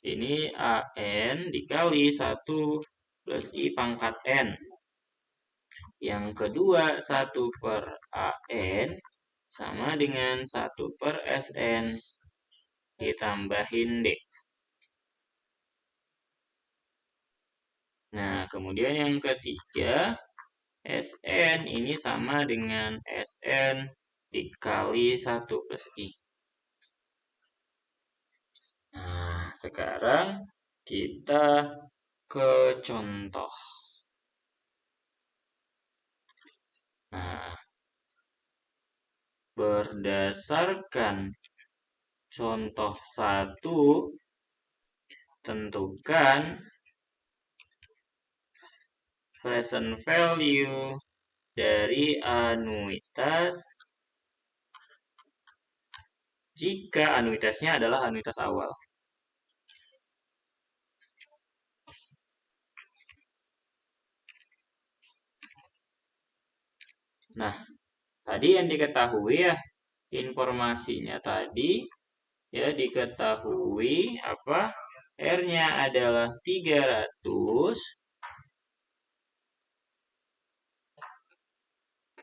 ini AN dikali 1 plus I pangkat N. Yang kedua, 1 per AN sama dengan 1 per Sn ditambahin D. Nah, kemudian yang ketiga, Sn ini sama dengan Sn dikali 1 plus I. Nah, sekarang kita ke contoh. Nah, berdasarkan contoh 1, tentukan present value dari anuitas jika anuitasnya adalah anuitas awal. Nah, tadi yang diketahui ya, informasinya tadi ya diketahui apa? R-nya adalah 300.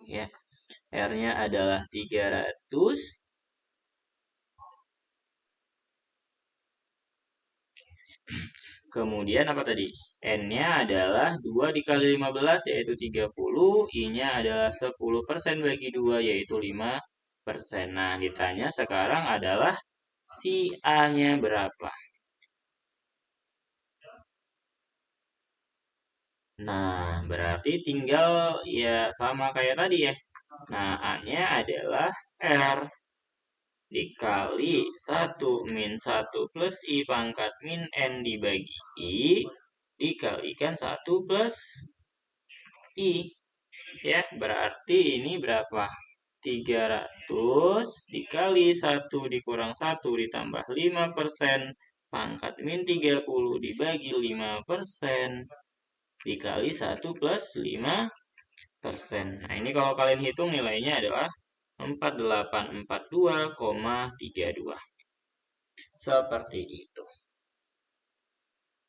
Ya. R-nya adalah 300. Kemudian apa tadi? N-nya adalah 2 dikali 15 yaitu 30. I-nya adalah 10% bagi 2 yaitu 5%. Nah, ditanya sekarang adalah si A-nya berapa? Nah, berarti tinggal ya sama kayak tadi ya. Nah, A-nya adalah R dikali 1 min 1 plus I pangkat min N dibagi I dikalikan 1 plus I. Ya, berarti ini berapa? 300 dikali 1 dikurang 1 ditambah 5% pangkat min 30 dibagi 5% dikali 1 plus 5%. Nah, ini kalau kalian hitung nilainya adalah 4842,32. Seperti itu.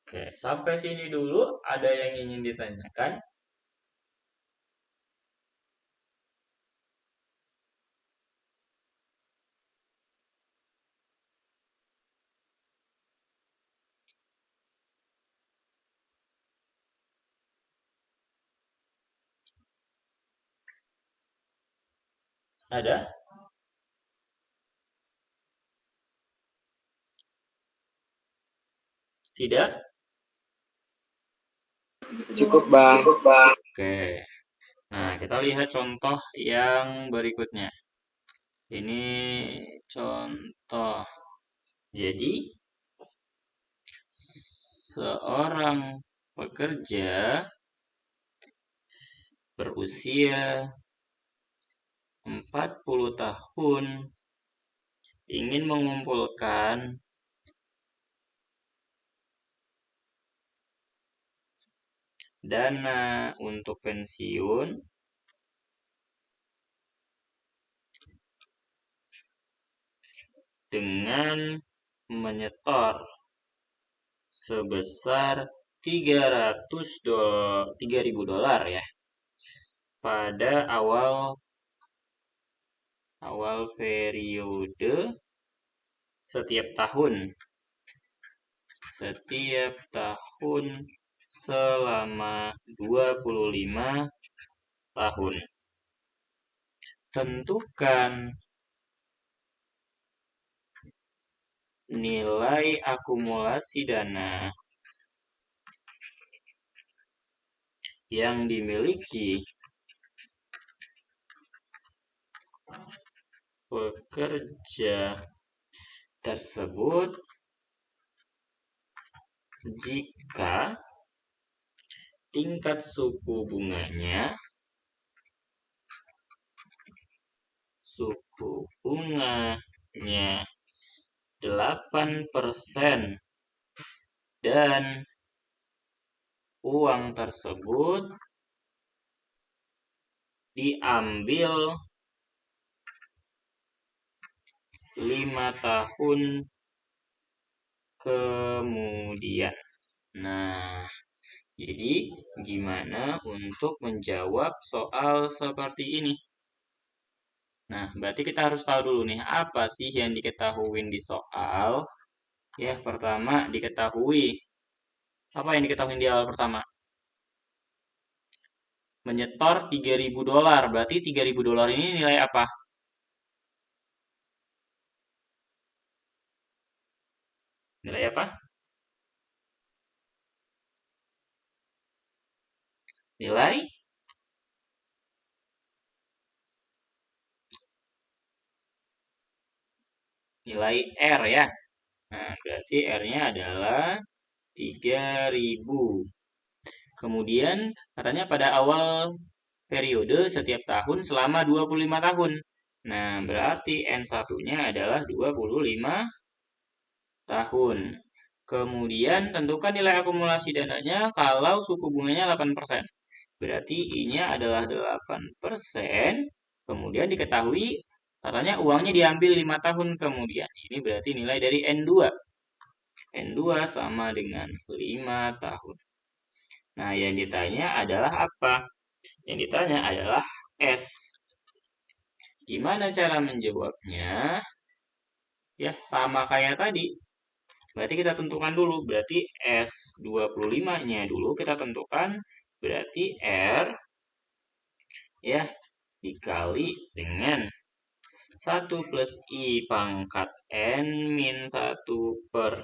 Oke, sampai sini dulu. Ada yang ingin ditanyakan? Ada? Tidak? Cukup, Bang. Oke. Nah, kita lihat contoh yang berikutnya. Ini contoh. Jadi, seorang pekerja berusia 40 tahun ingin mengumpulkan dana untuk pensiun dengan menyetor sebesar $3.000 ya pada awal periode setiap tahun selama 25 tahun. Tentukan nilai akumulasi dana yang dimiliki pekerja tersebut jika tingkat suku bunganya 8% dan uang tersebut diambil 5 tahun kemudian. Nah, jadi gimana untuk menjawab soal seperti ini? Nah, berarti kita harus tahu dulu nih, apa sih yang diketahui di soal? Ya, pertama diketahui. Apa yang diketahui di awal pertama? Menyetor $3.000. Berarti $3.000 ini nilai apa? Nilai apa? Nilai R ya. Nah, berarti R-nya adalah 3.000. Kemudian katanya pada awal periode setiap tahun selama 25 tahun. Nah, berarti N1-nya adalah 25 tahun. Kemudian tentukan nilai akumulasi dananya kalau suku bunganya 8%. Berarti I-nya adalah 8%. Kemudian diketahui katanya uangnya diambil 5 tahun kemudian. Ini berarti nilai dari N2. N2 sama dengan 5 tahun. Nah, yang ditanya adalah apa? Yang ditanya adalah S. Gimana cara menjawabnya? Ya, sama kayak tadi. Berarti kita tentukan dulu. Berarti S25-nya dulu kita tentukan. Berarti R ya dikali dengan 1 plus I pangkat N min 1 per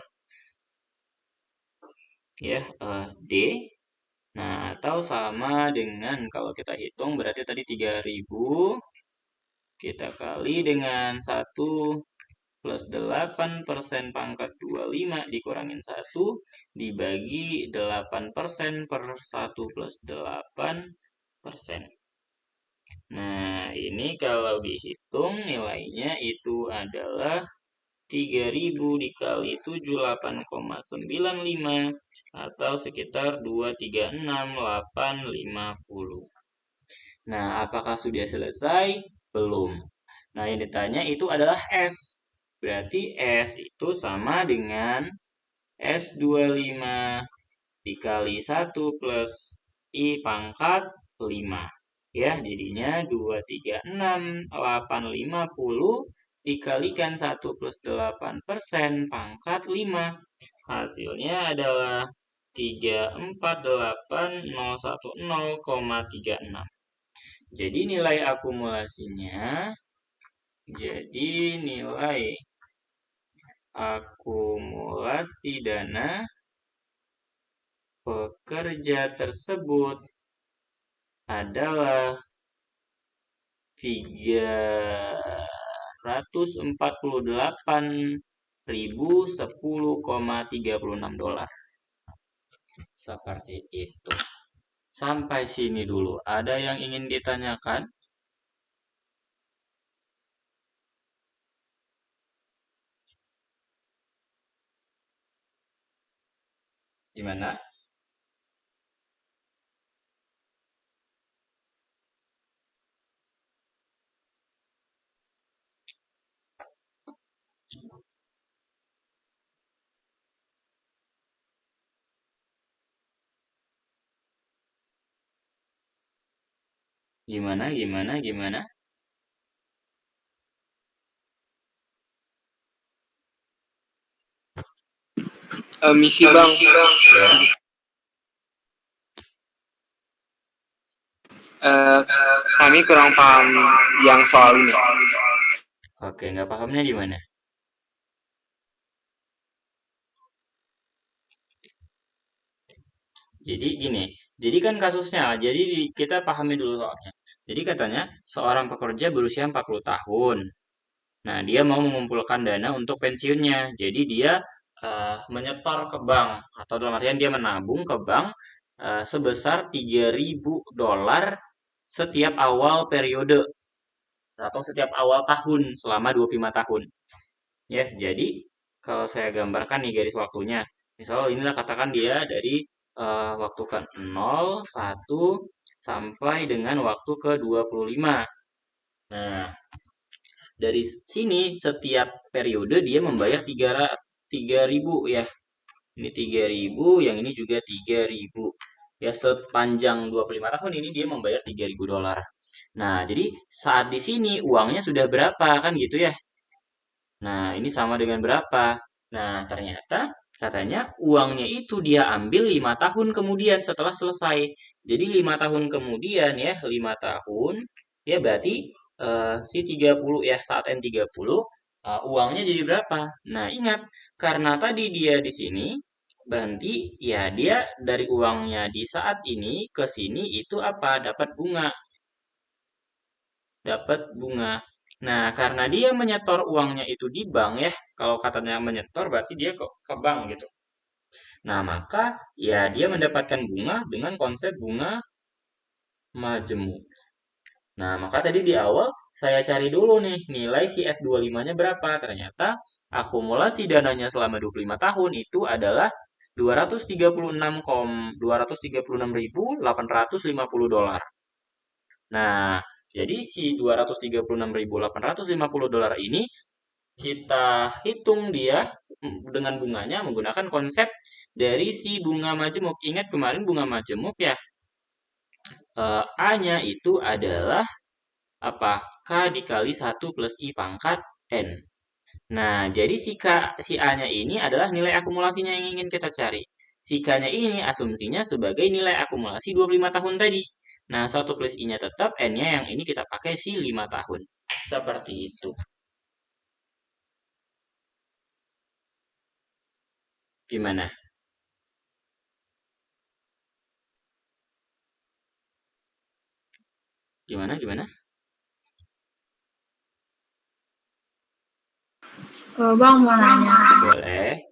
ya D. Nah, atau sama dengan kalau kita hitung berarti tadi 3.000 kita kali dengan 1 plus 8% pangkat 25 dikurangin 1 dibagi 8% per 1 plus 8%. Nah, ini kalau dihitung nilainya itu adalah 3.000 dikali 78,95 atau sekitar 236.850. Nah, apakah sudah selesai? Belum. Nah, yang ditanya itu adalah S. Berarti S itu sama dengan S25 dikali 1 plus I pangkat 5. Ya, jadinya 236.850 dikalikan 1 plus 8% pangkat 5. Hasilnya adalah 348.010,36. Jadi nilai akumulasinya dana pekerja tersebut adalah 348.010,36 dolar. Seperti itu. Sampai sini dulu. Ada yang ingin ditanyakan? Gimana? Gimana? Misi bang. Kami kurang paham yang soal ini. Oke, nggak pahamnya di mana? Jadi gini, jadi kan kasusnya, jadi kita pahami dulu soalnya. Jadi katanya seorang pekerja berusia 40 tahun. Nah, dia mau mengumpulkan dana untuk pensiunnya. Jadi dia menyetor ke bank atau dalam artian dia menabung ke bank sebesar $3.000 setiap awal periode atau setiap awal tahun selama 25 tahun. Ya, jadi kalau saya gambarkan nih garis waktunya. Misal inilah katakan dia dari waktu ke 0, 1 sampai dengan waktu ke 25. Nah, dari sini setiap periode dia membayar 3.000 ya. Ini 3.000, yang ini juga 3.000. Ya, sepanjang 25 tahun ini dia membayar $3.000. Nah, jadi saat di sini uangnya sudah berapa kan gitu ya. Nah, ini sama dengan berapa? Nah, ternyata katanya uangnya itu dia ambil 5 tahun kemudian setelah selesai. Jadi 5 tahun kemudian ya, 5 tahun ya berarti si 30 ya, saat N30 uangnya jadi berapa? Nah, ingat karena tadi dia di sini berhenti ya dia dari uangnya di saat ini ke sini itu apa? Dapat bunga. Dapat bunga. Nah, karena dia menyetor uangnya itu di bank ya, kalau katanya menyetor berarti dia ke bank gitu. Nah, maka ya dia mendapatkan bunga dengan konsep bunga majemuk. Nah, maka tadi di awal saya cari dulu nih nilai si S25-nya berapa. Ternyata akumulasi dananya selama 25 tahun itu adalah 236.850 dolar. Nah, jadi si $236.850 ini kita hitung dia dengan bunganya menggunakan konsep dari si bunga majemuk. Ingat kemarin bunga majemuk ya, A-nya itu adalah apa? K dikali 1 plus I pangkat N. Nah, jadi si A-nya ini adalah nilai akumulasinya yang ingin kita cari. Si K-nya ini asumsinya sebagai nilai akumulasi 25 tahun tadi. Nah, 1 plus I-nya tetap, N-nya yang ini kita pakai si 5 tahun. Seperti itu. Gimana? Gimana? Bang mau nanya. Boleh.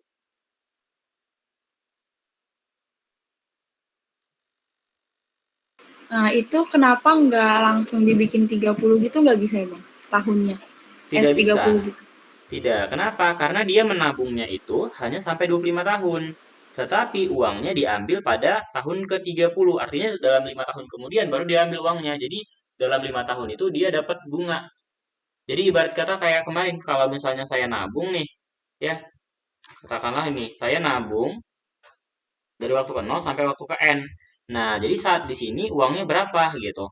Nah, itu kenapa nggak langsung dibikin 30 gitu nggak bisa ya Bang? Tahunnya. Tidak S30 bisa. gitu. Tidak. Kenapa? Karena dia menabungnya itu hanya sampai 25 tahun. Tetapi uangnya diambil pada tahun ke-30. Artinya dalam 5 tahun kemudian baru diambil uangnya. Jadi dalam 5 tahun itu dia dapat bunga. Jadi ibarat kata kayak kemarin kalau misalnya saya nabung nih, ya katakanlah ini saya nabung dari waktu ke 0 sampai waktu ke N. Nah, jadi saat di sini uangnya berapa gitu.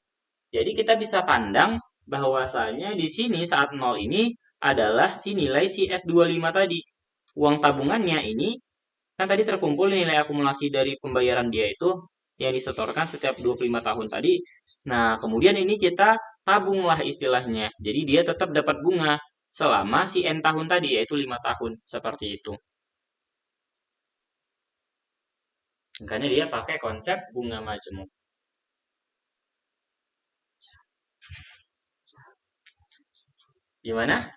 Jadi kita bisa pandang bahwasanya di sini saat 0 ini adalah si nilai si S25 tadi. Uang tabungannya ini kan tadi terkumpul nilai akumulasi dari pembayaran dia itu yang disetorkan setiap 25 tahun tadi. Nah, kemudian ini kita tabunglah istilahnya. Jadi dia tetap dapat bunga selama si N tahun tadi, yaitu 5 tahun. Seperti itu. Makanya dia pakai konsep bunga majemuk. Gimana?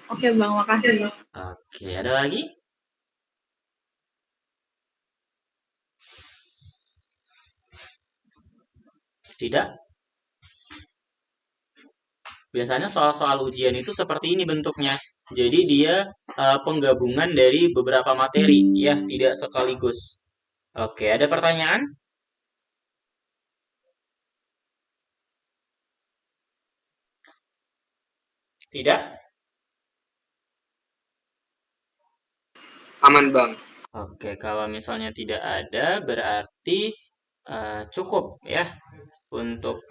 Oke Bang, makasih. Oke, ada lagi? Tidak? Biasanya soal-soal ujian itu seperti ini bentuknya. Jadi dia penggabungan dari beberapa materi, ya, tidak sekaligus. Oke, ada pertanyaan? Tidak? Aman Bang. Oke, kalau misalnya tidak ada, berarti cukup ya untuk